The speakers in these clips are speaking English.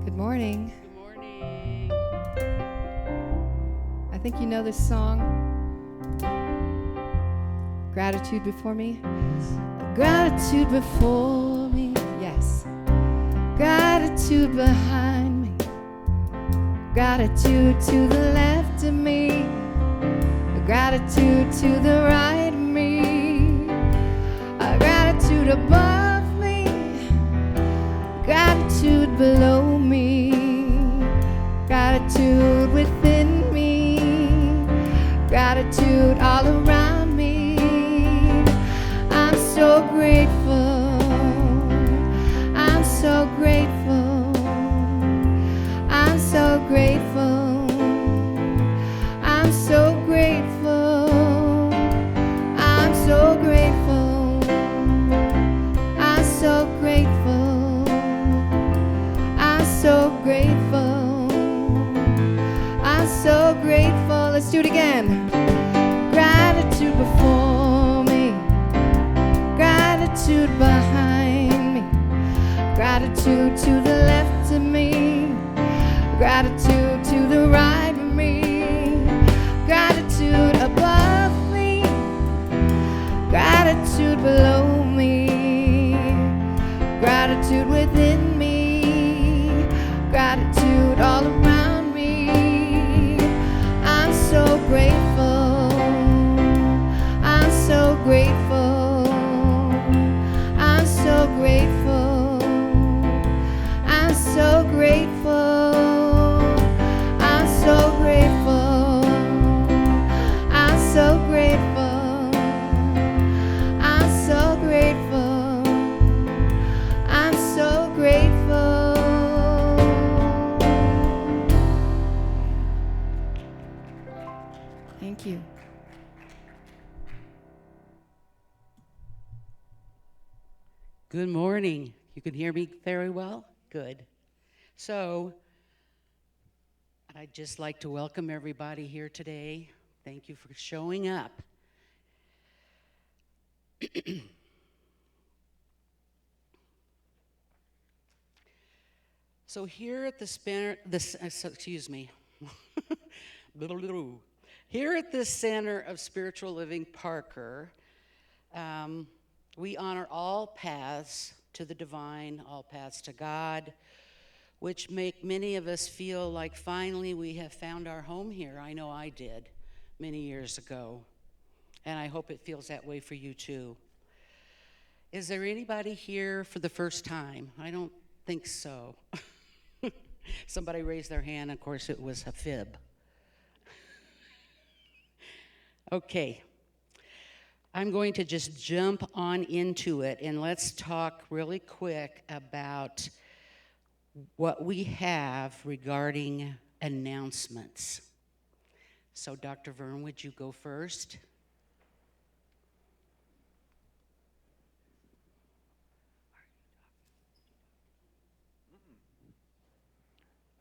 Good morning. Good morning. I think you know this song, Gratitude Before Me. Gratitude before me, yes. Gratitude behind me. Gratitude to the left of me. Gratitude to the right of me. Gratitude above me. Gratitude below me. Gratitude within me. Gratitude all around me. I'm so grateful. I'm so grateful. I'm so grateful. I'm so grateful. I'm so grateful. I'm so grateful. I'm so grateful. I'm so grateful. Let's do it again. Gratitude before me. Gratitude behind me. Gratitude to the left of me. Gratitude to the right of me. Gratitude above me. Gratitude below me. Gratitude within me. Gratitude all around me. I'm so grateful. I'm so grateful. I'm so grateful. I'm so grateful. I'm so grateful. I'm so grateful. I'm so grateful. I'm so grateful. Thank you. Good morning. You can hear me very well? Good. So, I'd just like to welcome everybody here today. Thank you for showing up. So here at the Here at the Center of Spiritual Living Parker, we honor all paths to the divine, all paths to God, which make many of us feel like finally we have found our home here. I know I did many years ago, and I hope it feels that way for you too. Is there anybody here for the first time? I don't think so. Somebody raised their hand, of course it was a fib. Okay. I'm going to just jump on into it, and let's talk really quick about what we have regarding announcements. So, Dr. Vern, would you go first?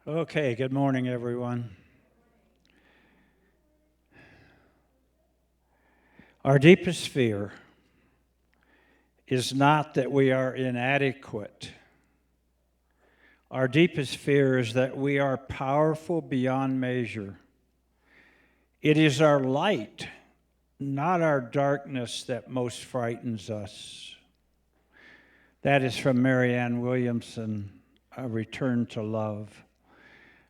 Okay, good morning, everyone. Our deepest fear is not that we are inadequate. Our deepest fear is that we are powerful beyond measure. It is our light, not our darkness, that most frightens us. That is from Marianne Williamson, A Return to Love.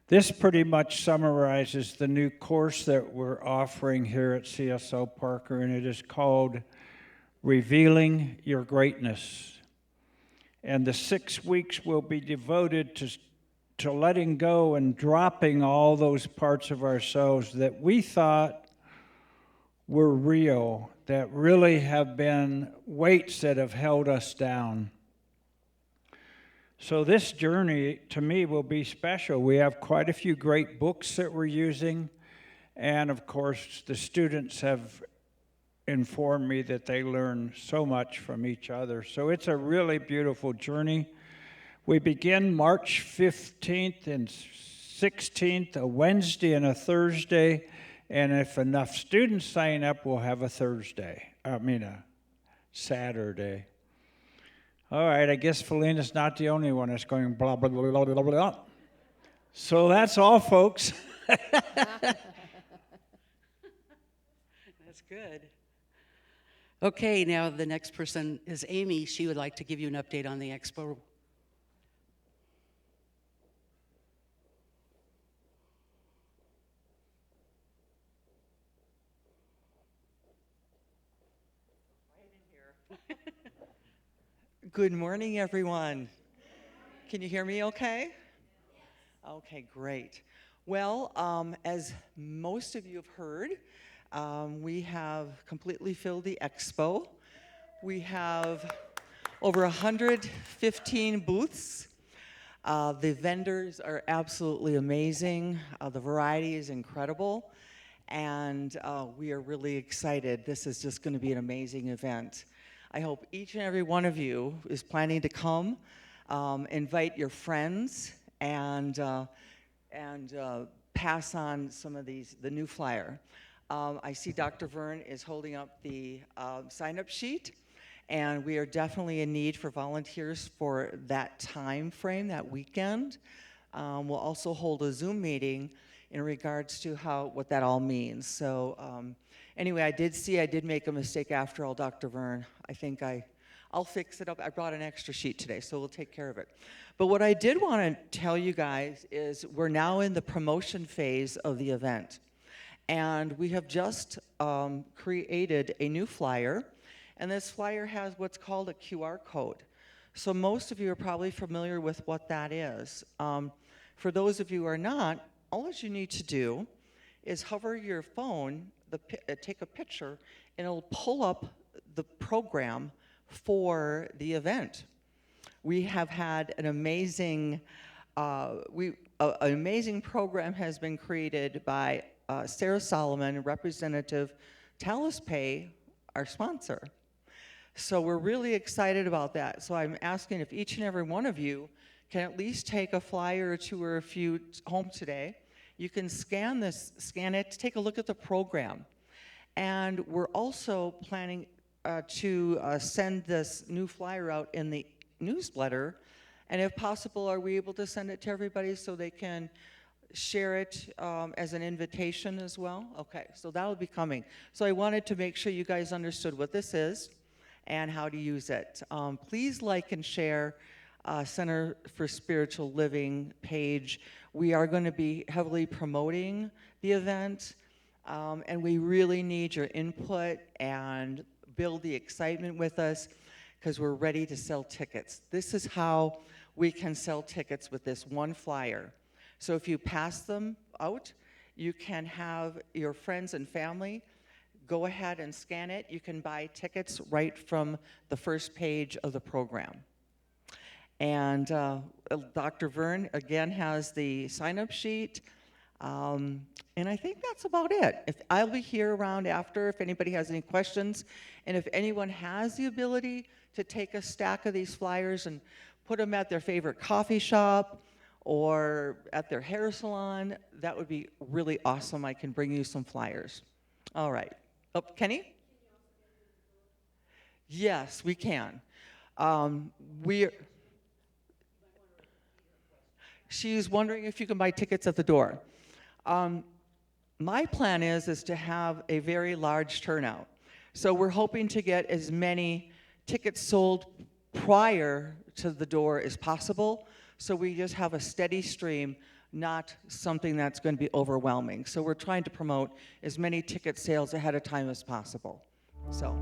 This pretty much summarizes the new course that we're offering here at CSO Parker, and it is called Revealing Your Greatness. And the 6 weeks will be devoted to letting go and dropping all those parts of ourselves that we thought were real, that really have been weights that have held us down. So this journey, to me, will be special. We have quite a few great books that we're using, and of course, the students have informed me that they learn so much from each other. So it's a really beautiful journey. We begin March 15th and 16th, a Wednesday and a Thursday, and if enough students sign up, we'll have a Saturday. All right, I guess Felina's not the only one that's going blah, blah, blah, blah, blah, blah. So that's all, folks. That's good. Okay, now the next person is Amy. She would like to give you an update on the expo. Good morning, everyone. Can you hear me okay? Okay, great. Well, as most of you have heard, we have completely filled the expo. We have over 115 booths. The vendors are absolutely amazing. The variety is incredible. And we are really excited. This is just going to be an amazing event. I hope each and every one of you is planning to come, invite your friends, and pass on some of the new flyer. I see Dr. Vern is holding up the sign-up sheet, and we are definitely in need for volunteers for that time frame, that weekend. We'll also hold a Zoom meeting in regards to what that all means. So anyway, I did make a mistake after all, Dr. Vern. I think I'll fix it up. I brought an extra sheet today, so we'll take care of it. But what I did want to tell you guys is we're now in the promotion phase of the event. And we have just created a new flyer, and this flyer has what's called a QR code. So most of you are probably familiar with what that is. For those of you who are not, all that you need to do is hover your phone, take a picture, and it'll pull up the program for the event. We have had an amazing, an amazing program has been created by Sarah Solomon, Representative Talus Pay, our sponsor. So we're really excited about that. So I'm asking if each and every one of you can at least take a flyer or two or a few home today. You can scan it, take a look at the program. And we're also planning to send this new flyer out in the newsletter. And if possible, are we able to send it to everybody so they can share it as an invitation as well? Okay, so that'll be coming. So I wanted to make sure you guys understood what this is and how to use it. Please like and share Center for Spiritual Living page. We are going to be heavily promoting the event, and we really need your input and build the excitement with us because we're ready to sell tickets. This is how we can sell tickets with this one flyer. So if you pass them out, you can have your friends and family go ahead and scan it. You can buy tickets right from the first page of the program. And Dr. Vern, again, has the sign-up sheet. And I think that's about it. I'll be here around after if anybody has any questions. And if anyone has the ability to take a stack of these flyers and put them at their favorite coffee shop or at their hair salon, that would be really awesome. I can bring you some flyers. All right. Oh, Kenny? Yes, we can. She's wondering if you can buy tickets at the door. My plan is to have a very large turnout. So we're hoping to get as many tickets sold prior to the door as possible. So we just have a steady stream, not something that's going to be overwhelming. So we're trying to promote as many ticket sales ahead of time as possible. So.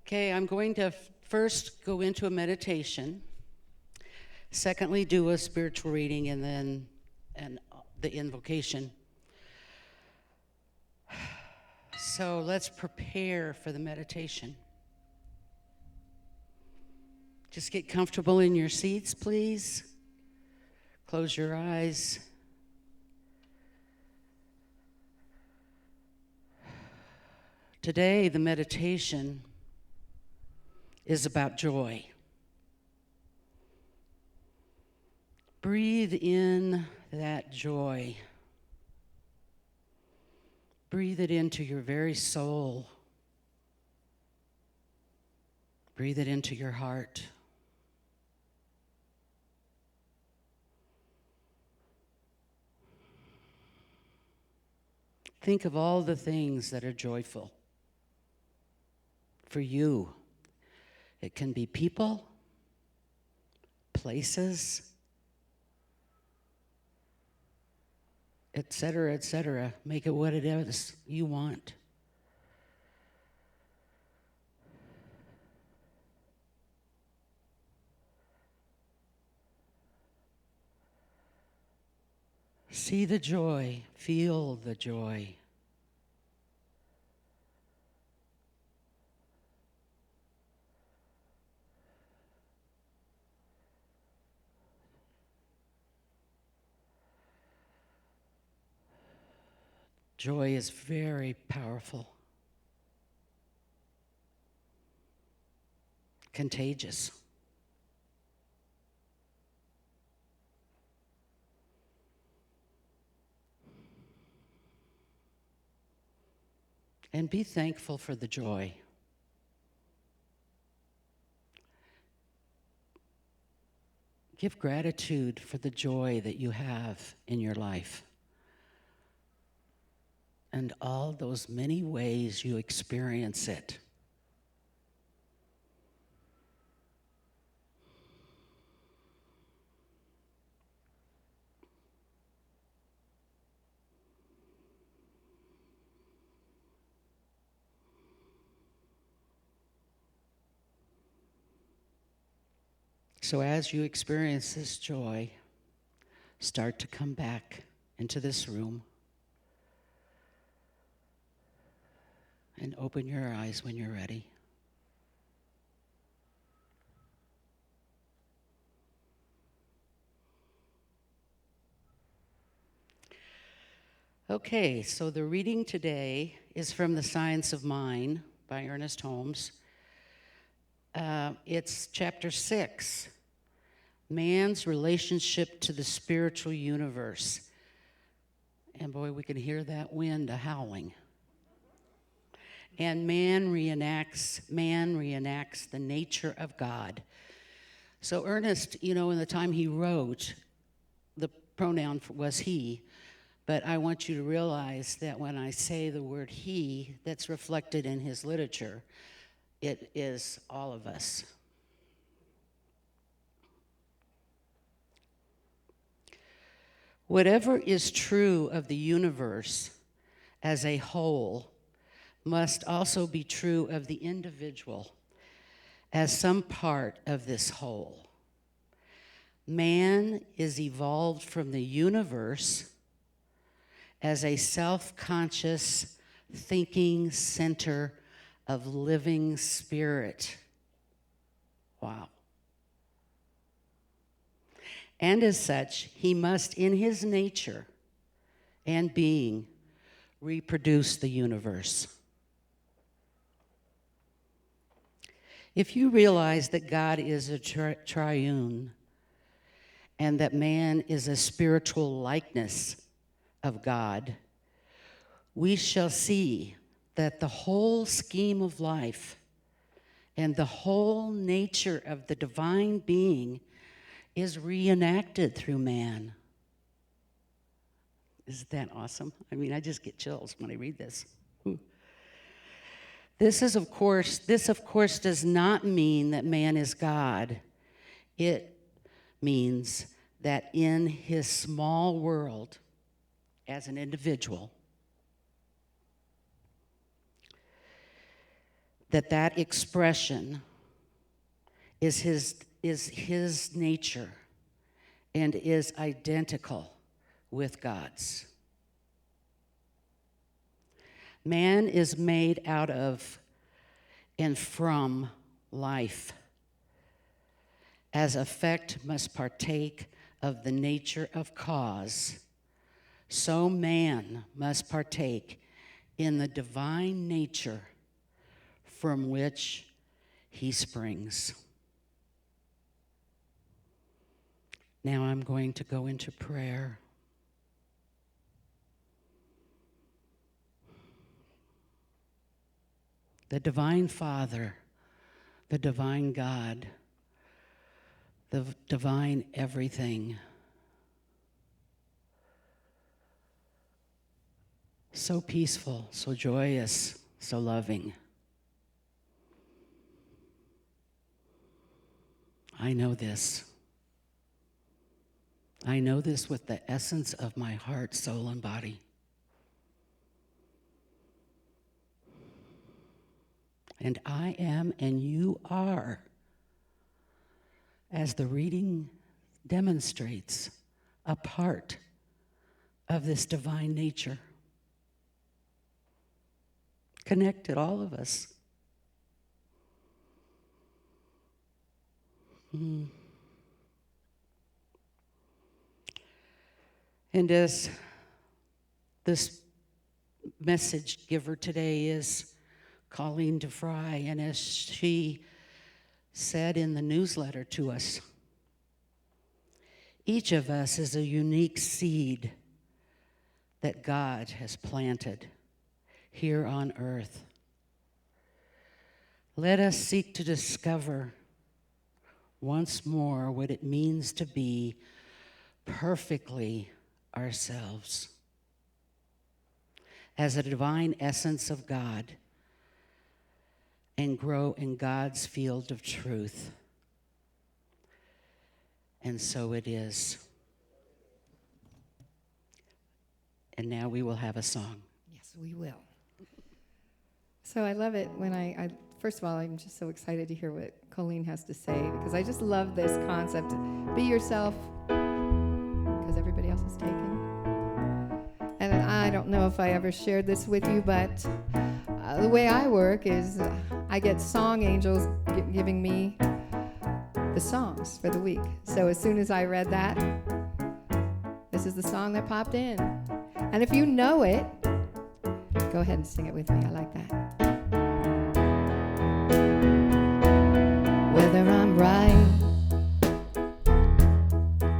Okay, I'm going to first go into a meditation. Secondly, do a spiritual reading and then the invocation. So let's prepare for the meditation. Just get comfortable in your seats, please. Close your eyes. Today, the meditation is about joy. Breathe in that joy. Breathe it into your very soul. Breathe it into your heart. Think of all the things that are joyful for you. It can be people, places, etc., etc. Make it what it is you want. See the joy, feel the joy. Joy is very powerful, contagious. And be thankful for the joy. Give gratitude for the joy that you have in your life and all those many ways you experience it. So as you experience this joy, start to come back into this room and open your eyes when you're ready. Okay, so the reading today is from The Science of Mind by Ernest Holmes. It's chapter 6, Man's Relationship to the Spiritual Universe. And boy, we can hear that wind a-howling. And man reenacts the nature of God. So Ernest, in the time he wrote, the pronoun was he, but I want you to realize that when I say the word he, that's reflected in his literature, it is all of us. Whatever is true of the universe as a whole must also be true of the individual as some part of this whole. Man is evolved from the universe as a self-conscious, thinking center of living spirit. Wow. And as such, he must, in his nature and being, reproduce the universe. If you realize that God is a triune and that man is a spiritual likeness of God, we shall see that the whole scheme of life and the whole nature of the divine being is reenacted through man. Isn't that awesome? I mean, I just get chills when I read this. This of course does not mean that man is God. It means that in his small world, as an individual, that expression is his nature and is identical with God's. Man is made out of and from life. As effect must partake of the nature of cause, so man must partake in the divine nature from which he springs. Now I'm going to go into prayer. the divine Father, the divine God, the divine everything. So peaceful, so joyous, so loving. I know this. I know this with the essence of my heart, soul, and body. And I am, and you are, as the reading demonstrates, a part of this divine nature. Connected, all of us. And as this message giver today is Colleen DeFry, and as she said in the newsletter to us, each of us is a unique seed that God has planted here on earth. Let us seek to discover once more what it means to be perfectly ourselves as a divine essence of God and grow in God's field of truth. And so it is. And now we will have a song. Yes, we will. So I love it when I first of all, I'm just so excited to hear what Colleen has to say, because I just love this concept. Be yourself, because everybody else is taken. And I don't know if I ever shared this with you, but the way I work is I get song angels giving me the songs for the week. So as soon as I read that, this is the song that popped in. And if you know it, go ahead and sing it with me. I like that. Whether I'm right,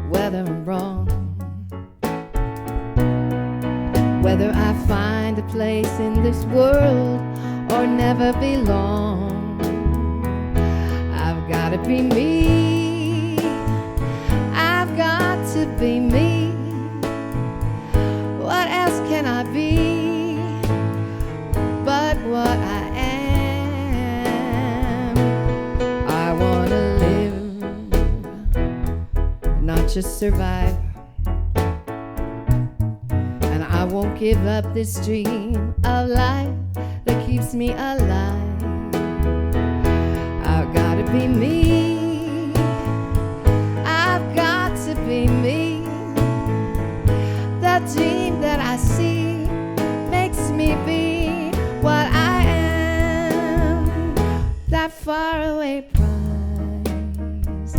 whether I'm wrong, whether I find a place in this world or never belong, I've got to be me. I've got to be me. What else can I be but what I am? I want to live, not just survive. And I won't give up this dream of life that keeps me alive. I've got to be me. I've got to be me. The dream that I see makes me be what I am. That faraway prize,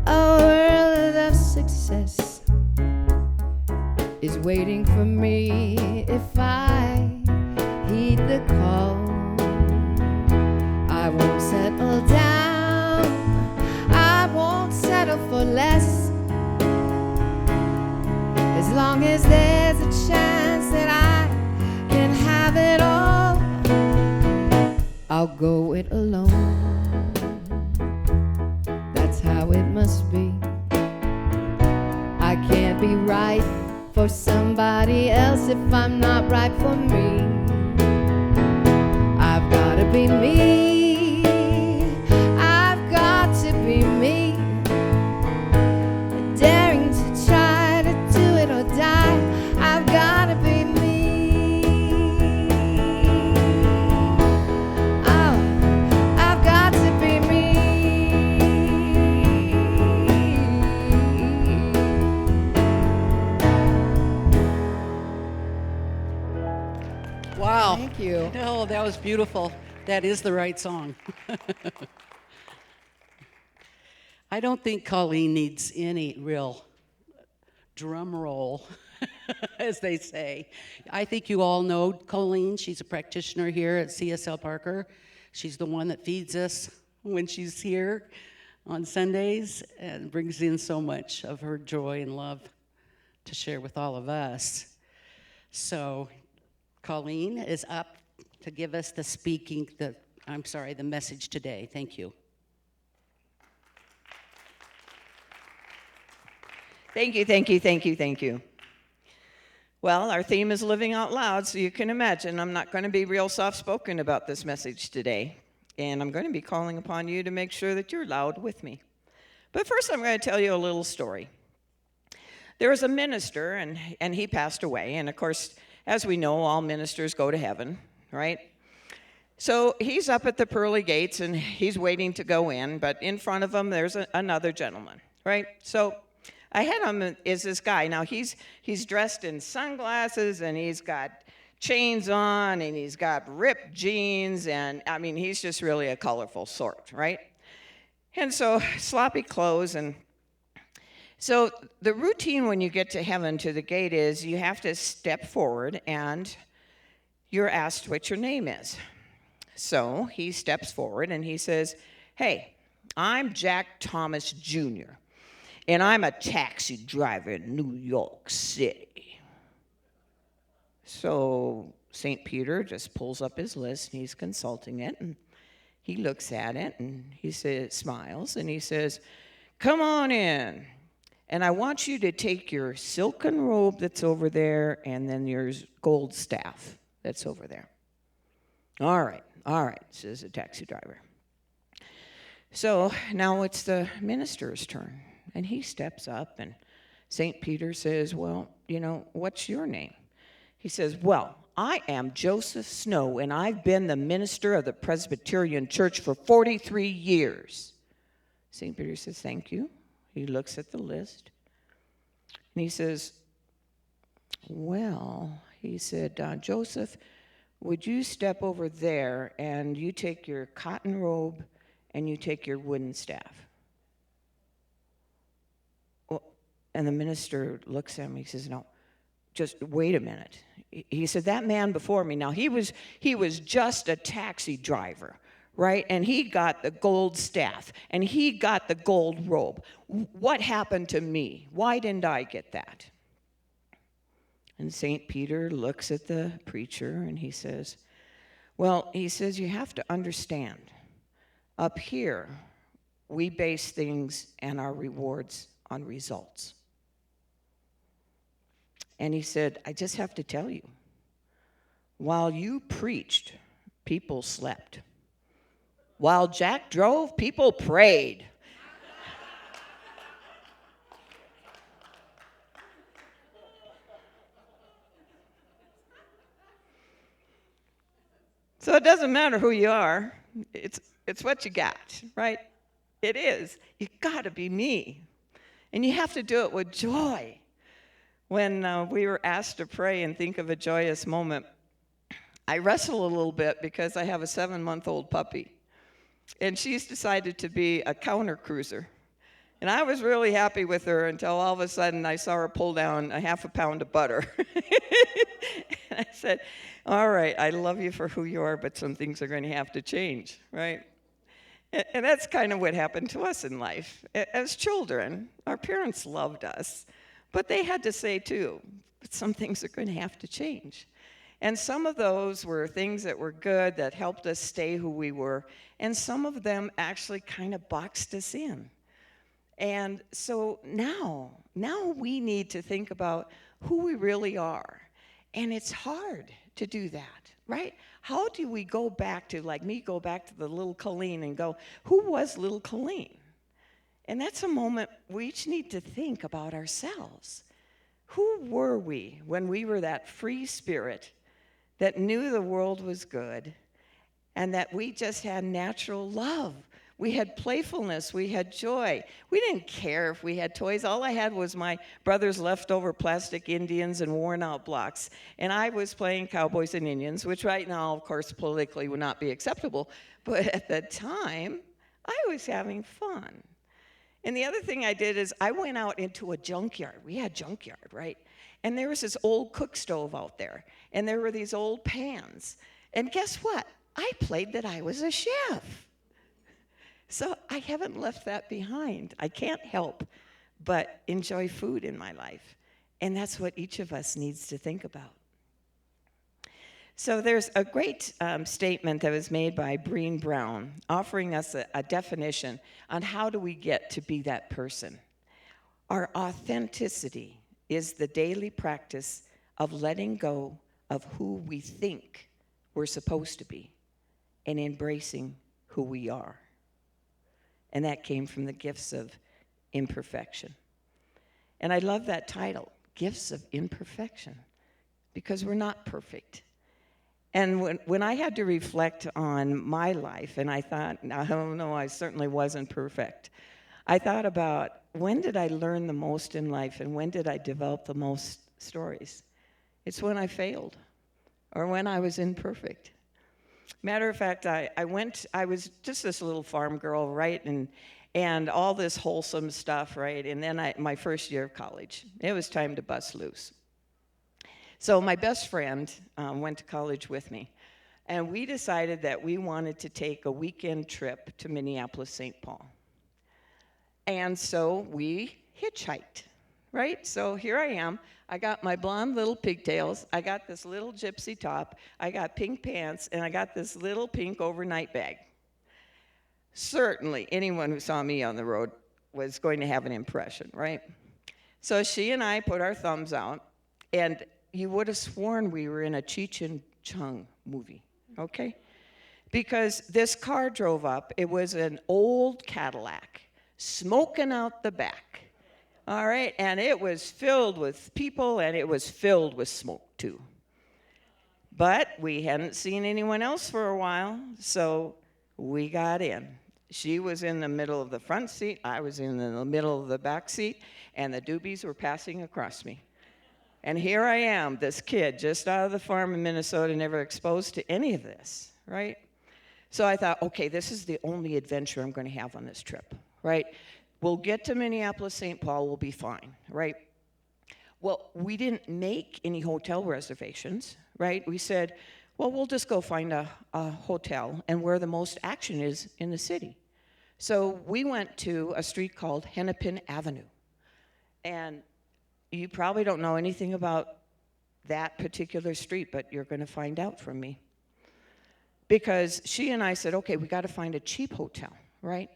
a world of success, is waiting for me if I heed the call. I won't settle down, I won't settle for less. As long as there's a chance that I can have it all, I'll go it alone. That's how it must be. I can't be right for somebody else if I'm not right for me. I've got to be me. I've got to be me. Daring to try to do it or die. I've got to be me. Oh, I've got to be me. Wow. Thank you. Oh, that was beautiful. That is the right song. I don't think Colleen needs any real drum roll, as they say. I think you all know Colleen. She's a practitioner here at CSL Parker. She's the one that feeds us when she's here on Sundays and brings in so much of her joy and love to share with all of us. So Colleen is up to give us the the message today. Thank you. Thank you, thank you, thank you, thank you. Well, our theme is living out loud, so you can imagine I'm not going to be real soft-spoken about this message today. And I'm going to be calling upon you to make sure that you're loud with me. But first, I'm going to tell you a little story. There was a minister, and he passed away. And of course, as we know, all ministers go to heaven, right? So he's up at the pearly gates, and he's waiting to go in. But in front of him, there's another gentleman, right? So ahead of him is this guy. Now, he's dressed in sunglasses, and he's got chains on, and he's got ripped jeans, and I mean, he's just really a colorful sort, right? And so sloppy clothes. And so the routine when you get to heaven to the gate is you have to step forward, and you're asked what your name is. So he steps forward, and he says, "Hey, I'm Jack Thomas Jr., and I'm a taxi driver in New York City." So St. Peter just pulls up his list, and he's consulting it, and he looks at it, and he smiles, and he says, "Come on in, and I want you to take your silken robe that's over there, and then your gold staff that's over there." All right, says the taxi driver. So now it's the minister's turn, and he steps up, and St. Peter says, "Well, what's your name?" He says, "Well, I am Joseph Snow, and I've been the minister of the Presbyterian Church for 43 years. St. Peter says, "Thank you." He looks at the list, and he says, "Well," he said, "Joseph, would you step over there, and you take your cotton robe, and you take your wooden staff?" Well, and the minister looks at me, he says, "No, just wait a minute." He said, "That man before me, now he was just a taxi driver, right? And he got the gold staff, and he got the gold robe. What happened to me? Why didn't I get that?" And St. Peter looks at the preacher, and he says, "Well," he says, "you have to understand, up here, we base things and our rewards on results." And he said, "I just have to tell you, while you preached, people slept. While Jack drove, people prayed." So it doesn't matter who you are. It's what you got, right? It is. You got to be me. And you have to do it with joy. When we were asked to pray and think of a joyous moment, I wrestle a little bit because I have a 7-month-old puppy. And she's decided to be a counter cruiser. And I was really happy with her until all of a sudden I saw her pull down a half a pound of butter. And I said, "All right, I love you for who you are, but some things are going to have to change," right? And that's kind of what happened to us in life. As children, our parents loved us, but they had to say too, but some things are going to have to change. And some of those were things that were good, that helped us stay who we were, and some of them actually kind of boxed us in. And so now we need to think about who we really are. And it's hard to do that, right? How do we go back to, like me, go back to the little Colleen and go, who was little Colleen? And that's a moment we each need to think about ourselves. Who were we when we were that free spirit that knew the world was good and that we just had natural love? We had playfulness, we had joy. We didn't care if we had toys. All I had was my brother's leftover plastic Indians and worn out blocks. And I was playing cowboys and Indians, which right now, of course, politically would not be acceptable. But at the time, I was having fun. And the other thing I did is I went out into a junkyard. We had junkyard, right? And there was this old cook stove out there. And there were these old pans. And guess what? I played that I was a chef. So I haven't left that behind. I can't help but enjoy food in my life. And that's what each of us needs to think about. So there's a great statement that was made by Breen Brown offering us a definition on how do we get to be that person. Our authenticity is the daily practice of letting go of who we think we're supposed to be and embracing who we are. And that came from the gifts of imperfection. And I love that title, Gifts of Imperfection, because we're not perfect. And when I had to reflect on my life, and I thought, no, I certainly wasn't perfect. I thought about, when did I learn the most in life, and when did I develop the most stories? It's when I failed, or when I was imperfect. Matter of fact, I was just this little farm girl, right, and all this wholesome stuff, right, and then my first year of college, it was time to bust loose. So my best friend went to college with me, and we decided that we wanted to take a weekend trip to Minneapolis, St. Paul. And so we hitchhiked, right? So here I am. I got my blonde little pigtails. I got this little gypsy top. I got pink pants, and I got this little pink overnight bag. Certainly, anyone who saw me on the road was going to have an impression, right? So she and I put our thumbs out, and you would have sworn we were in a Cheech and Chong movie, okay? Because this car drove up. It was an old Cadillac, smoking out the back, all right? And it was filled with people, and it was filled with smoke, too. But we hadn't seen anyone else for a while, so we got in. She was in the middle of the front seat. I was in the middle of the back seat, and the doobies were passing across me. And here I am, this kid just out of the farm in Minnesota, never exposed to any of this, right? So I thought, okay, this is the only adventure I'm going to have on this trip, right? We'll get to Minneapolis, St. Paul, we'll be fine, right? Well, we didn't make any hotel reservations, right? We said, well, we'll just go find a hotel and where the most action is in the city. So we went to a street called Hennepin Avenue. And you probably don't know anything about that particular street, but you're going to find out from me. Because she and I said, okay, we got to find a cheap hotel, right?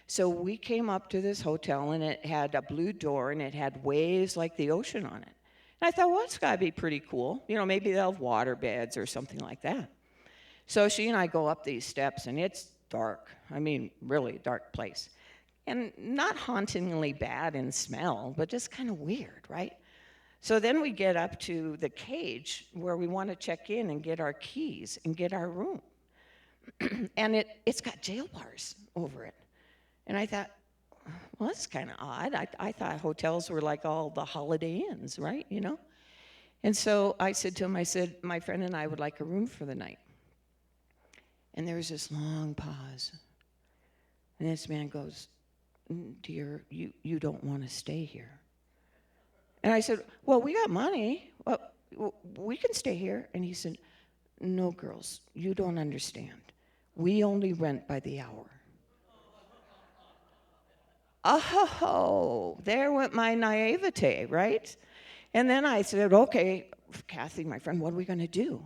So we came up to this hotel, and it had a blue door, and it had waves like the ocean on it. And I thought, well, it's got to be pretty cool. You know, maybe they'll have water beds or something like that. So she and I go up these steps, and it's dark. I mean, really dark place. And not hauntingly bad in smell, but just kind of weird, right? So then we get up to the cage where we want to check in and get our keys and get our room. And it's got jail bars over it. And I thought, well, that's kind of odd. I thought hotels were like all the Holiday Inns, right, you know? And so I said to him, my friend and I would like a room for the night. And there was this long pause. And this man goes, dear, you don't want to stay here. And I said, well, we got money. Well, we can stay here. And he said, no, girls, you don't understand. We only rent by the hour. Oh, there went my naivete, right? And then I said, okay, Kathy, my friend, what are we going to do?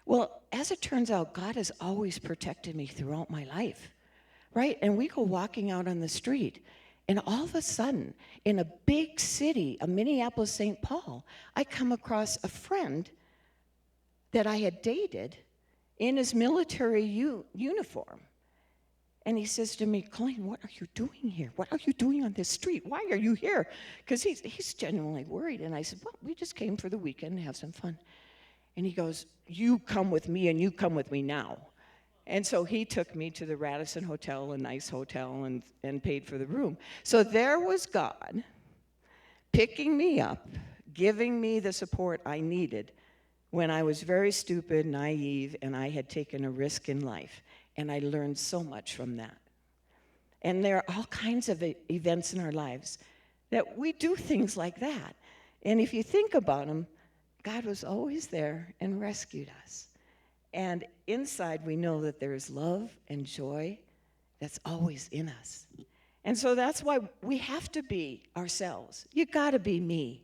Well, as it turns out, God has always protected me throughout my life, right? And we go walking out on the street, and all of a sudden, in a big city, a Minneapolis, St. Paul, I come across a friend that I had dated in his military uniform. And he says to me, Colleen, what are you doing here? What are you doing on this street? Why are you here? Because he's genuinely worried. And I said, well, we just came for the weekend to have some fun. And he goes, you come with me, and you come with me now. And so he took me to the Radisson Hotel, a nice hotel, and paid for the room. So there was God picking me up, giving me the support I needed when I was very stupid, naive, and I had taken a risk in life. And I learned so much from that. And there are all kinds of events in our lives that we do things like that. And if you think about them, God was always there and rescued us. And inside we know that there is love and joy that's always in us. And so that's why we have to be ourselves. You got to be me.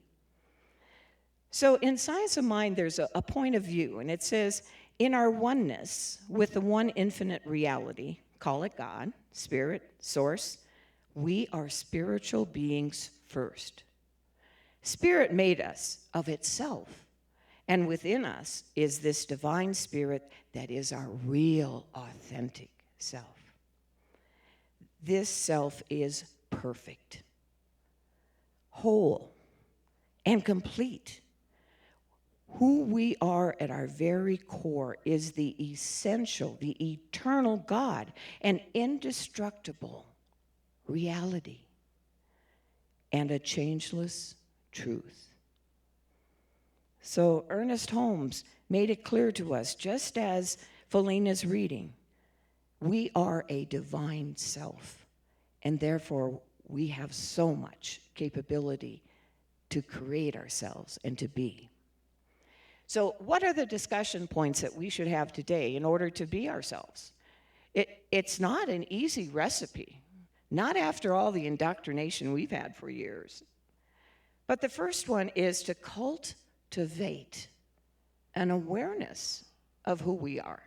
So in Science of Mind, there's a point of view, and it says, in our oneness with the one infinite reality, call it God, Spirit, Source, we are spiritual beings first. Spirit made us of itself, and within us is this divine spirit that is our real, authentic self. This self is perfect, whole, and complete. Who we are at our very core is the essential, the eternal God, an indestructible reality, and a changeless truth. So Ernest Holmes made it clear to us, just as Felina's reading, we are a divine self, and therefore we have so much capability to create ourselves and to be. So what are the discussion points that we should have today in order to be ourselves? It's not an easy recipe, not after all the indoctrination we've had for years. But the first one is to cultivate an awareness of who we are.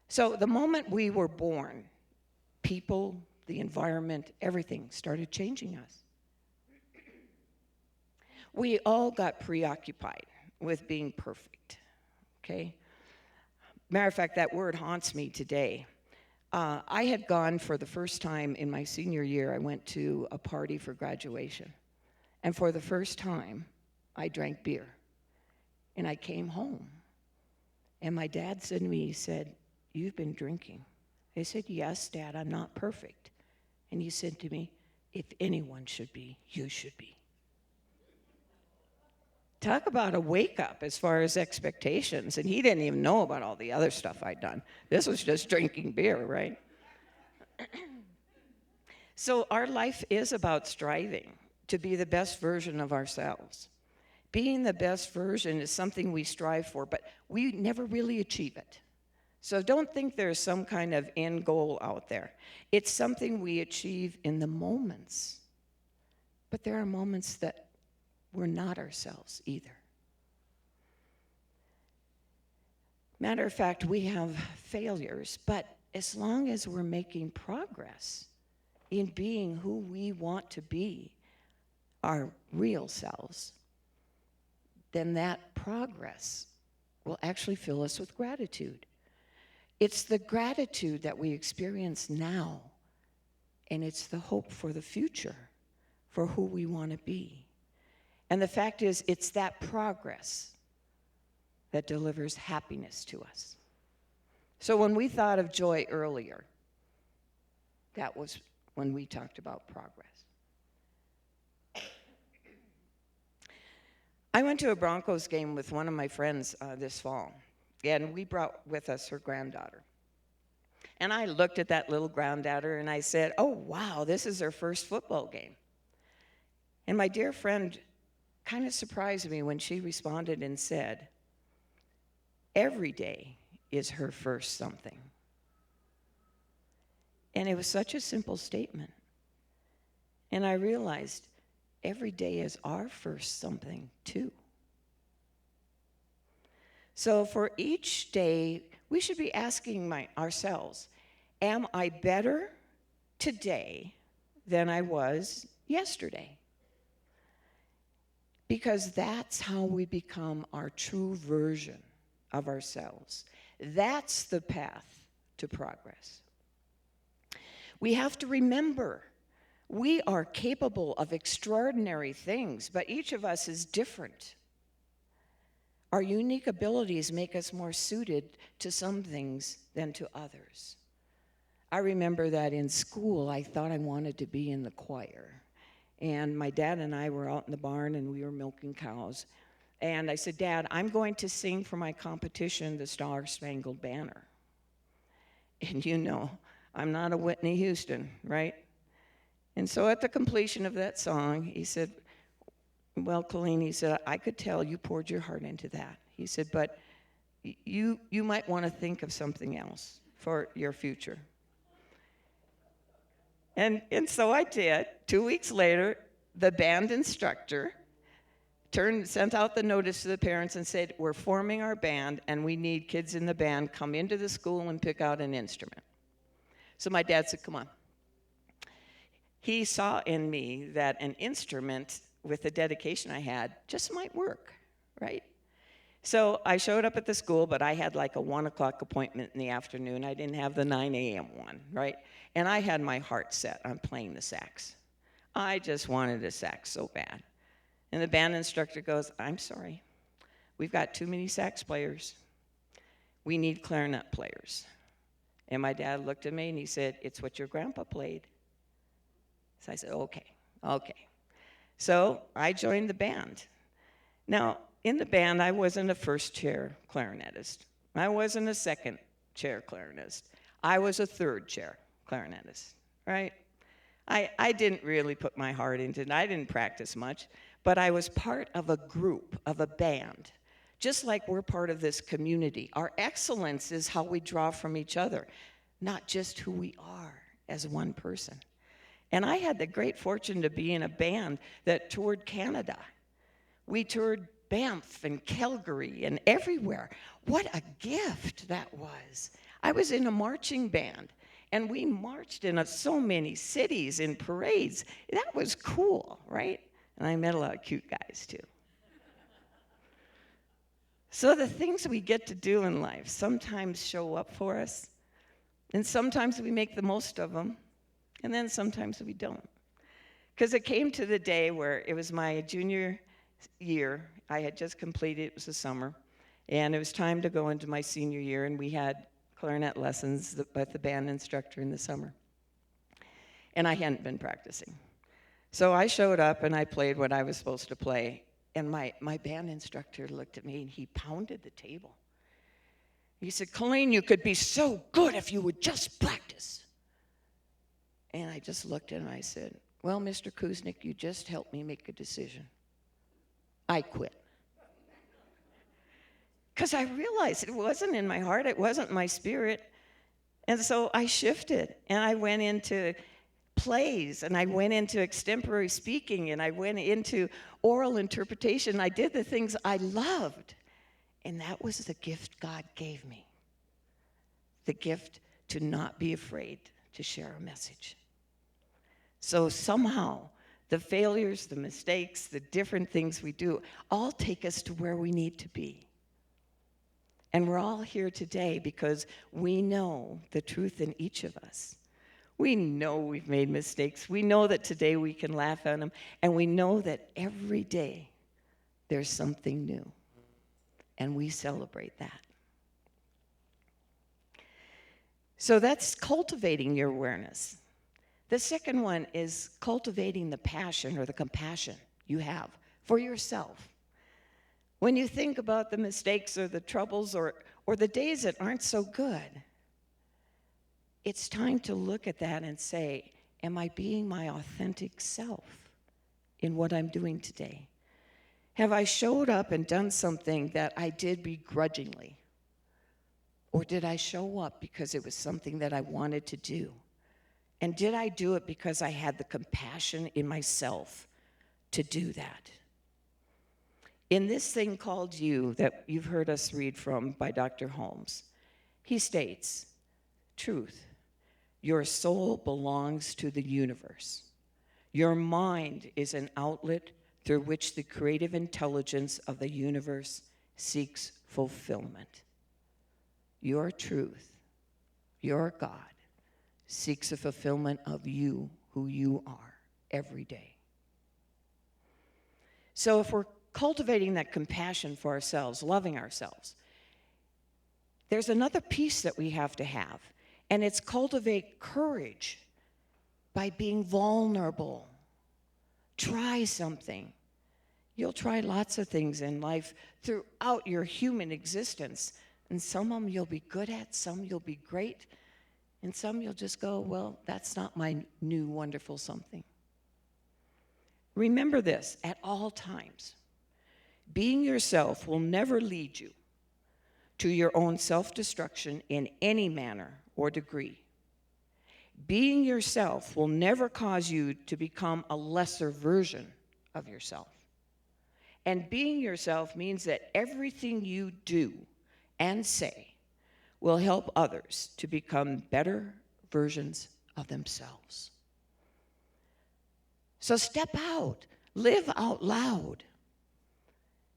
So the moment we were born, people, the environment, everything started changing us. We all got preoccupied with being perfect, okay? Matter of fact, that word haunts me today. I had gone for the first time in my senior year, I went to a party for graduation. And for the first time, I drank beer. And I came home. And my dad said to me, he said, "You've been drinking." I said, "Yes, Dad, I'm not perfect." And he said to me, "If anyone should be, you should be." Talk about a wake-up as far as expectations. And he didn't even know about all the other stuff I'd done. This was just drinking beer, right? So our life is about striving to be the best version of ourselves. Being the best version is something we strive for, but we never really achieve it. So don't think there's some kind of end goal out there. It's something we achieve in the moments. But there are moments that we're not ourselves either. Matter of fact, we have failures, but as long as we're making progress in being who we want to be, our real selves, then that progress will actually fill us with gratitude. It's the gratitude that we experience now, and it's the hope for the future, for who we want to be. And the fact is, it's that progress that delivers happiness to us. So when we thought of joy earlier, that was when we talked about progress. I went to a Broncos game with one of my friends this fall, and we brought with us her granddaughter. And I looked at that little granddaughter and I said, "Oh, wow, this is her first football game." And my dear friend kind of surprised me when she responded and said, "Every day is her first something." And it was such a simple statement. And I realized every day is our first something too. So for each day, we should be asking ourselves, am I better today than I was yesterday? Because that's how we become our true version of ourselves. That's the path to progress. We have to remember, we are capable of extraordinary things, but each of us is different. Our unique abilities make us more suited to some things than to others. I remember that in school, I thought I wanted to be in the choir. And my dad and I were out in the barn and we were milking cows. And I said, "Dad, I'm going to sing for my competition, the Star Spangled Banner." And you know, I'm not a Whitney Houston, right? And so at the completion of that song, he said, "Well, Colleen," he said, "I could tell you poured your heart into that." He said, "But you might want to think of something else for your future." And so I did. 2 weeks later, the band instructor sent out the notice to the parents and said, we're forming our band and we need kids in the band. Come into the school and pick out an instrument. So my dad said, come on. He saw in me that an instrument with the dedication I had just might work, right? So I showed up at the school, but I had like a 1 o'clock appointment in the afternoon. I didn't have the 9 a.m. one, right? And I had my heart set on playing the sax. I just wanted a sax so bad. And the band instructor goes, I'm sorry, we've got too many sax players. We need clarinet players. And my dad looked at me and he said, it's what your grandpa played. So I said, okay. So I joined the band. Now, in the band, I wasn't a first chair clarinetist. I wasn't a second chair clarinetist. I was a third chair clarinetist, right? I didn't really put my heart into it. I didn't practice much, but I was part of a group, of a band, just like we're part of this community. Our excellence is how we draw from each other, not just who we are as one person. And I had the great fortune to be in a band that toured Canada. We toured Banff and Calgary and everywhere. What a gift that was. I was in a marching band, and we marched in so many cities in parades. That was cool, right? And I met a lot of cute guys, too. So the things we get to do in life sometimes show up for us, and sometimes we make the most of them, and then sometimes we don't. Because it came to the day where it was my junior year. I had just completed, it was the summer, and it was time to go into my senior year, and we had clarinet lessons with the band instructor in the summer. And I hadn't been practicing. So I showed up and I played what I was supposed to play, and my band instructor looked at me and he pounded the table. He said, Colleen, you could be so good if you would just practice. And I just looked at him and I said, well, Mr. Kuznick, you just helped me make a decision. I quit. Because I realized it wasn't in my heart, it wasn't my spirit. And so I shifted, and I went into plays, and I went into extemporary speaking, and I went into oral interpretation. I did the things I loved, and that was the gift God gave me. The gift to not be afraid to share a message. So somehow, the failures, the mistakes, the different things we do all take us to where we need to be. And we're all here today because we know the truth in each of us. We know we've made mistakes. We know that today we can laugh at them. And we know that every day there's something new. And we celebrate that. So that's cultivating your awareness. The second one is cultivating the passion or the compassion you have for yourself. When you think about the mistakes or the troubles or the days that aren't so good, it's time to look at that and say, am I being my authentic self in what I'm doing today? Have I showed up and done something that I did begrudgingly? Or did I show up because it was something that I wanted to do? And did I do it because I had the compassion in myself to do that? In this thing called You that you've heard us read from by Dr. Holmes, he states, truth, your soul belongs to the universe. Your mind is an outlet through which the creative intelligence of the universe seeks fulfillment. Your truth, your God, seeks a fulfillment of you, who you are, every day. So if we're cultivating that compassion for ourselves, loving ourselves, there's another piece that we have to have, and it's cultivate courage by being vulnerable. Try something. You'll try lots of things in life throughout your human existence, and some of them you'll be good at, some you'll be great, and some you'll just go, well, that's not my new wonderful something. Remember this at all times. Being yourself will never lead you to your own self-destruction in any manner or degree. Being yourself will never cause you to become a lesser version of yourself. And being yourself means that everything you do and say will help others to become better versions of themselves. So step out, live out loud.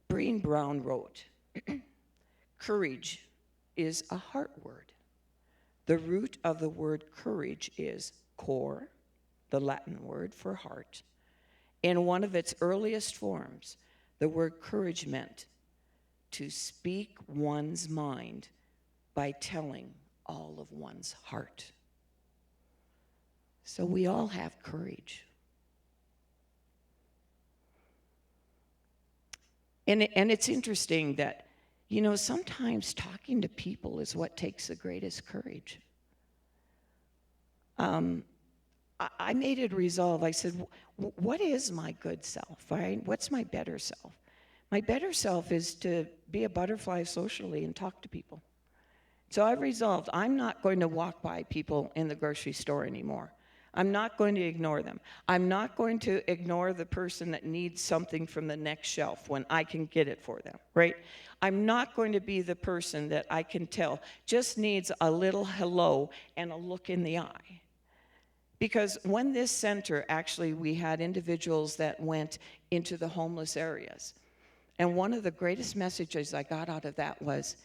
Brené Brown wrote, courage is a heart word. The root of the word courage is cor, the Latin word for heart. In one of its earliest forms, the word courage meant to speak one's mind by telling all of one's heart. So we all have courage. And it's interesting that, sometimes talking to people is what takes the greatest courage. I made it a resolve. I said, what is my good self, right? What's my better self? My better self is to be a butterfly socially and talk to people. So I've resolved I'm not going to walk by people in the grocery store anymore. I'm not going to ignore them. I'm not going to ignore the person that needs something from the next shelf when I can get it for them, right? I'm not going to be the person that I can tell just needs a little hello and a look in the eye. Because when this center, actually, we had individuals that went into the homeless areas. And one of the greatest messages I got out of that was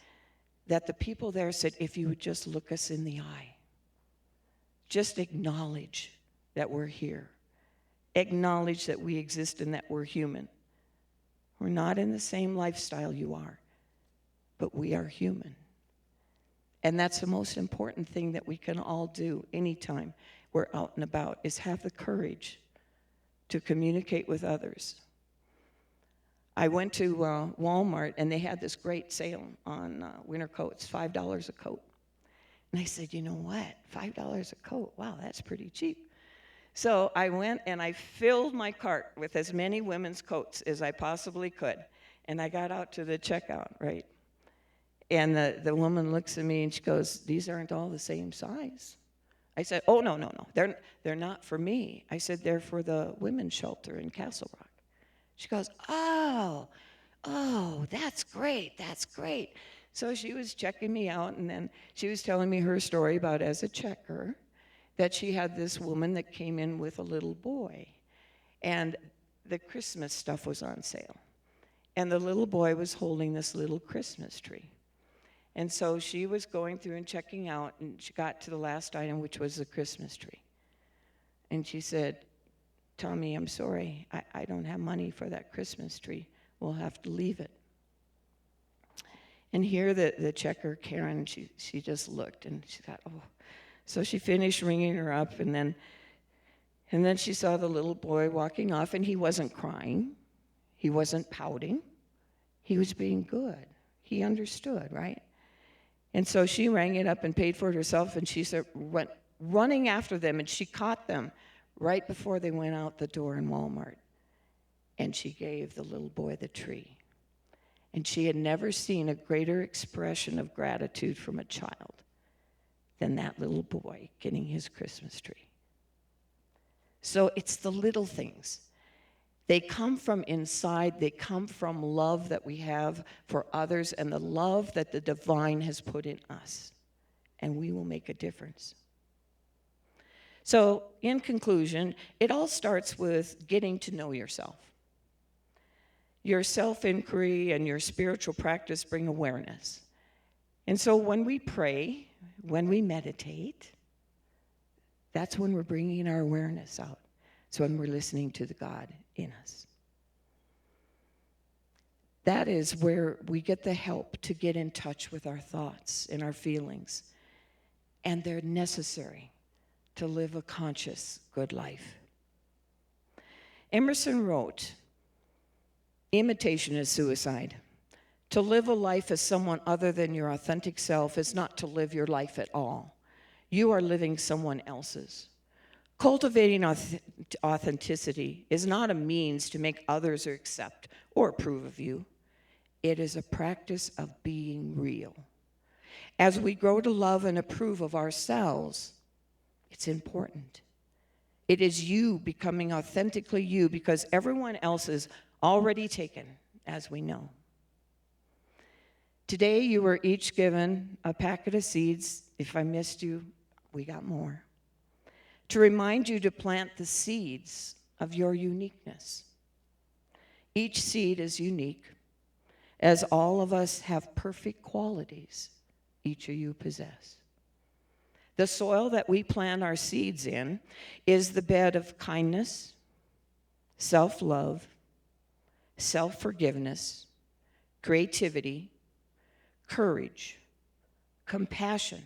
that the people there said, if you would just look us in the eye, just acknowledge that we're here. Acknowledge that we exist and that we're human. We're not in the same lifestyle you are, but we are human. And that's the most important thing that we can all do anytime we're out and about, is have the courage to communicate with others. I went to Walmart, and they had this great sale on winter coats, $5 a coat. And I said, you know what, $5 a coat, wow, that's pretty cheap. So I went and I filled my cart with as many women's coats as I possibly could. And I got out to the checkout, right? And the woman looks at me and she goes, these aren't all the same size. I said, oh, no, they're not for me. I said, they're for the women's shelter in Castle Rock. She goes, oh, that's great. So she was checking me out, and then she was telling me her story about, as a checker, that she had this woman that came in with a little boy, and the Christmas stuff was on sale. And the little boy was holding this little Christmas tree. And so she was going through and checking out, and she got to the last item, which was the Christmas tree. And she said, Tommy, I'm sorry, I don't have money for that Christmas tree. We'll have to leave it. And here the checker, Karen, she just looked, and she thought, oh. So she finished ringing her up, and then she saw the little boy walking off, and he wasn't crying. He wasn't pouting. He was being good. He understood, right? And so she rang it up and paid for it herself, and she went running after them, and she caught them right before they went out the door in Walmart. And she gave the little boy the tree. And she had never seen a greater expression of gratitude from a child than that little boy getting his Christmas tree. So it's the little things. They come from inside. They come from love that we have for others and the love that the divine has put in us. And we will make a difference. So in conclusion, it all starts with getting to know yourself. Your self-inquiry and your spiritual practice bring awareness. And so when we pray, when we meditate, that's when we're bringing our awareness out. It's when we're listening to the God in us. That is where we get the help to get in touch with our thoughts and our feelings. And they're necessary to live a conscious, good life. Emerson wrote, imitation is suicide. To live a life as someone other than your authentic self is not to live your life at all. You are living someone else's. Cultivating authenticity is not a means to make others accept or approve of you. It is a practice of being real. As we grow to love and approve of ourselves, it's important. It is you becoming authentically you, because everyone else is already taken as we know. Today, you were each given a packet of seeds. If I missed you, we got more. To remind you to plant the seeds of your uniqueness. Each seed is unique, as all of us have perfect qualities each of you possess. The soil that we plant our seeds in is the bed of kindness, self-love, self-forgiveness, creativity, courage, compassion,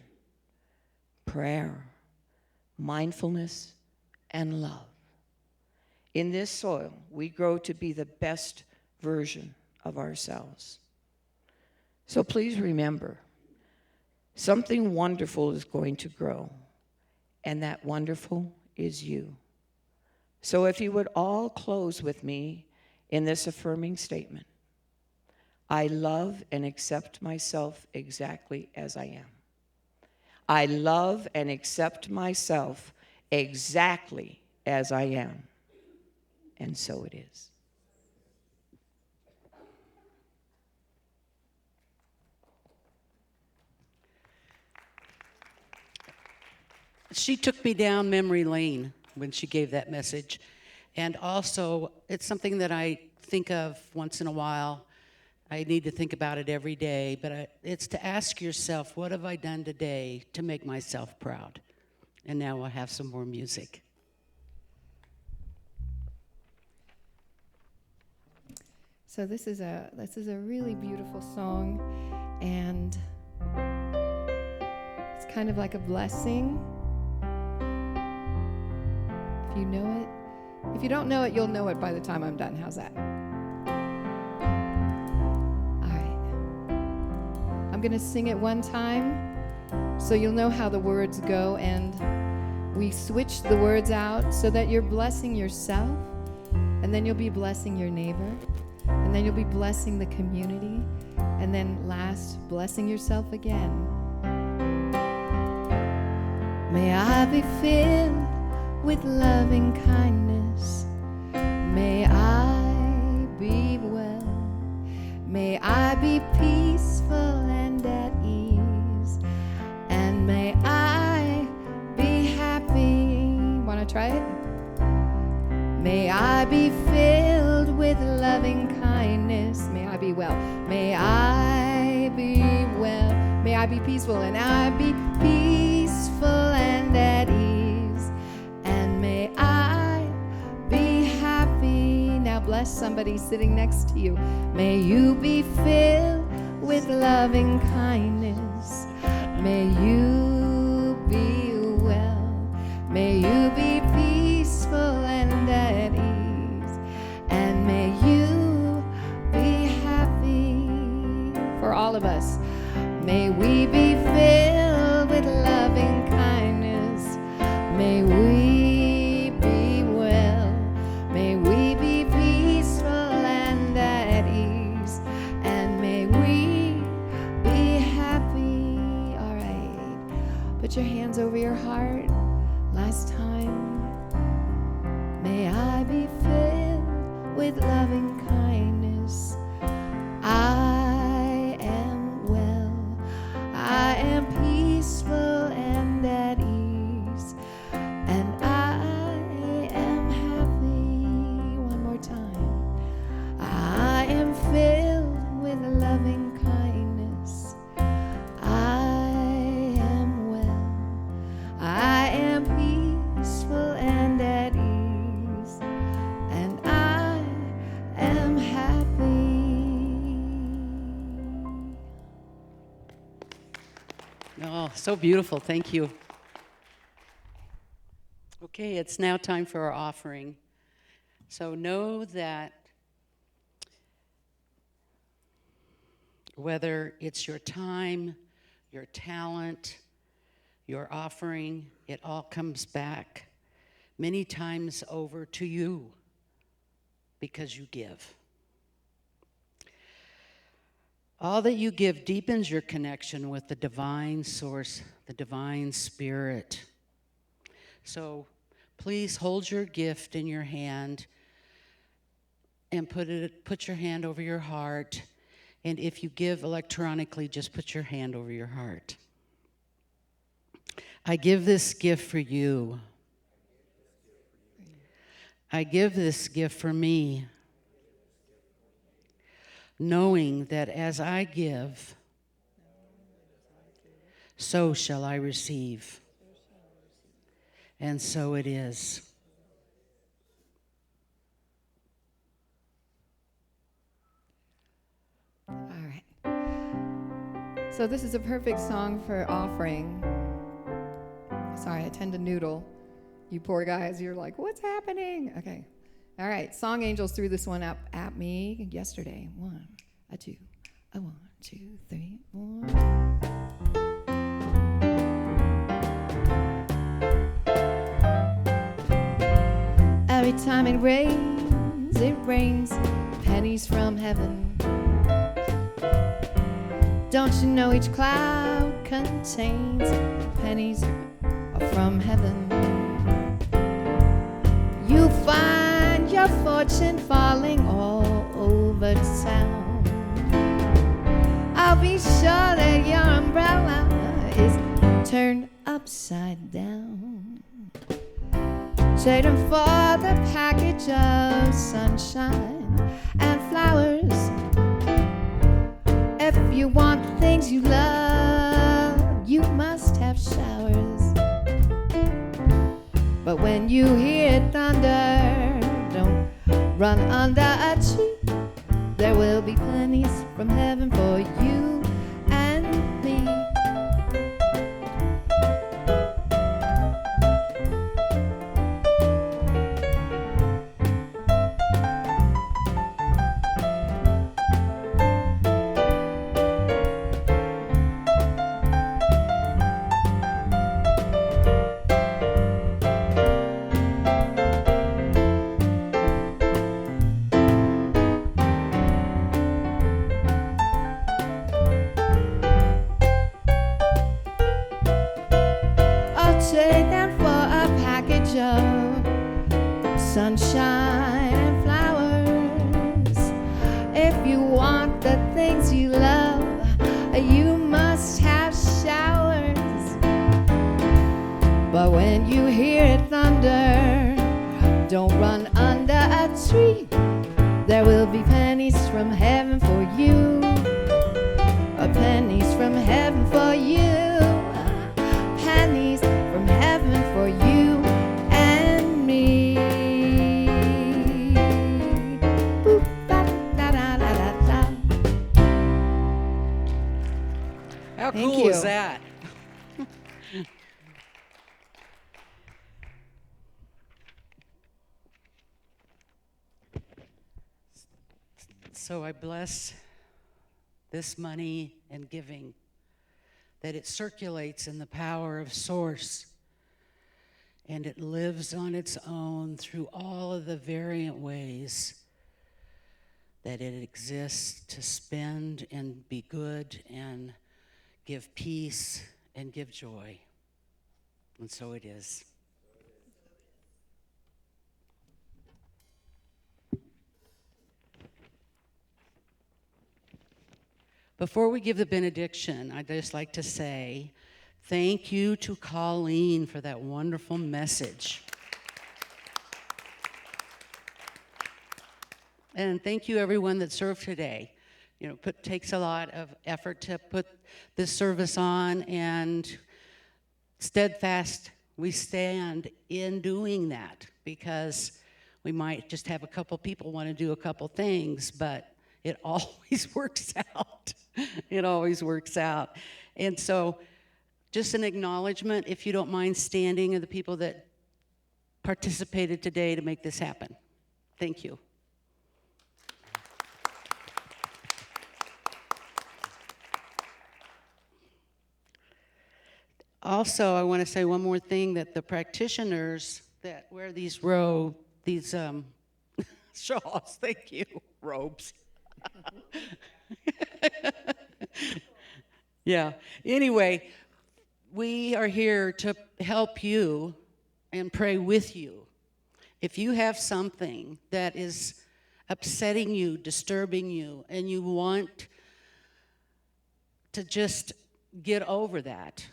prayer, mindfulness, and love. In this soil, we grow to be the best version of ourselves. So please remember, something wonderful is going to grow, and that wonderful is you. So if you would all close with me in this affirming statement. I love and accept myself exactly as I am. I love and accept myself exactly as I am. And so it is. She took me down memory lane when she gave that message. And also, it's something that I think of once in a while. I need to think about it every day, but it's to ask yourself, what have I done today to make myself proud? And now we'll have some more music. So this is a really beautiful song, and it's kind of like a blessing. If you know it, if you don't know it, you'll know it by the time I'm done. How's that? I'm going to sing it one time so you'll know how the words go, and we switch the words out so that you're blessing yourself, and then you'll be blessing your neighbor, and then you'll be blessing the community, and then last, blessing yourself again. May I be filled with loving kindness. May I be well. May I be peaceful and at ease. And may I be happy. Want to try it? May I be filled with loving kindness. May I be well. May I be well. May I be peaceful and I be peaceful and at ease. And may I be happy. Now bless somebody sitting next to you. May you be filled with loving kindness. May you be well. May you be peaceful and at ease. And may you be happy. For all of us, may we be filled with loving kindness. May we be well. May we be peaceful and at ease. And may we be happy. All right. Put your hands over your heart. Last time. May I be filled with loving kindness. I am well. I am peaceful and at ease. And I am happy. One more time. I am filled with loving kindness. I am well. I am peaceful and at ease. And I am happy. Oh, so beautiful. Thank you. Okay, it's now time for our offering. So know that whether it's your time, your talent, your offering, it all comes back many times over to you because you give. All that you give deepens your connection with the divine source, the divine spirit. So please hold your gift in your hand and put your hand over your heart. And if you give electronically, just put your hand over your heart. I give this gift for you. I give this gift for me, knowing that as I give, so shall I receive. And so it is. All right. So this is a perfect song for offering. Sorry, I tend to noodle. You poor guys, you're like, what's happening? Okay. All right. Song Angels threw this one up at me yesterday. 1, a 2, a 1, 2, 3, 4. Every time it rains pennies from heaven. Don't you know each cloud contains pennies from heaven? You find your fortune falling all over town. I'll be sure that your umbrella is turned upside down. Trade 'em for the package of sunshine and flowers. If you want things you love, you must have showers. But when you hear thunder, don't run under a tree. There will be pennies from heaven for you and me. Trade them for a package of sunshine and flowers. If you want the things you love, you must have showers. But when you hear thunder, don't run under a tree. There will be pennies from heaven for you. Pennies from heaven for you. Pennies from heaven for you and me. Boop, ba, da, da, da, da, da. How Thank cool you. is that? So I bless this money and giving, that it circulates in the power of Source, and it lives on its own through all of the variant ways that it exists to spend and be good and give peace and give joy. And so it is. Before we give the benediction, I'd just like to say thank you to Colleen for that wonderful message. And thank you everyone that served today. You know, takes a lot of effort to put this service on, and steadfast we stand in doing that, because we might just have a couple people want to do a couple things, but it always works out. It always works out. And so just an acknowledgement, if you don't mind standing, of the people that participated today to make this happen. Thank you. Also, I want to say one more thing, that the practitioners that wear these shawls, thank you, robes. Yeah, anyway, we are here to help you and pray with you. If you have something that is upsetting you, disturbing you, and you want to just get over that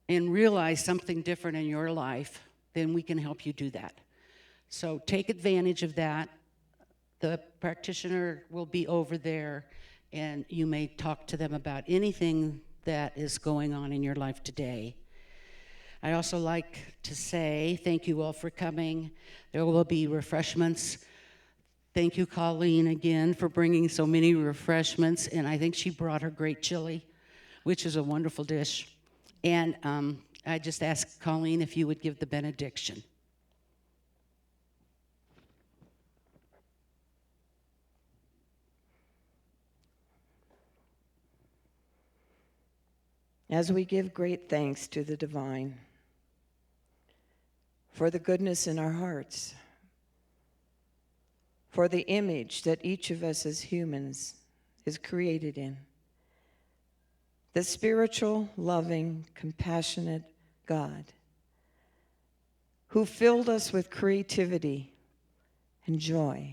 and realize something different in your life, then we can help you do that. So take advantage of that. The practitioner will be over there, and you may talk to them about anything that is going on in your life today. I also like to say thank you all for coming. There will be refreshments. Thank you, Colleen, again, for bringing so many refreshments, and I think she brought her great chili, which is a wonderful dish. And I just asked Colleen if you would give the benediction. As we give great thanks to the divine for the goodness in our hearts, for the image that each of us as humans is created in, the spiritual, loving, compassionate God who filled us with creativity and joy,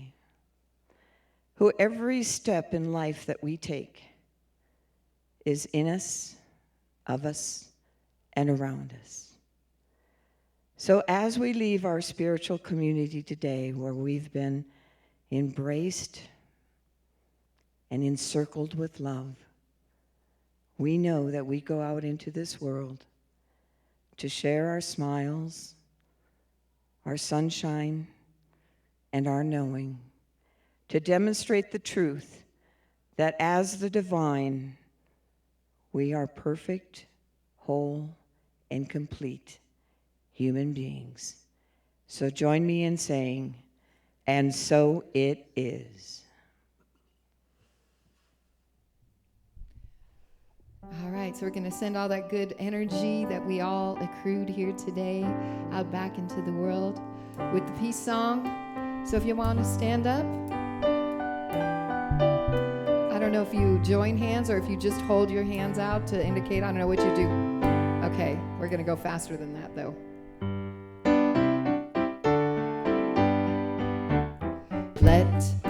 who every step in life that we take is in us, of us, and around us. So as we leave our spiritual community today, where we've been embraced and encircled with love, we know that we go out into this world to share our smiles, our sunshine, and our knowing, to demonstrate the truth that as the divine, we are perfect, whole, and complete human beings. So join me in saying, and so it is. All right, so we're going to send all that good energy that we all accrued here today out back into the world with the peace song. So if you want to stand up, I don't know if you join hands or if you just hold your hands out to indicate, I don't know what you do. Okay, we're going to go faster than that though. Let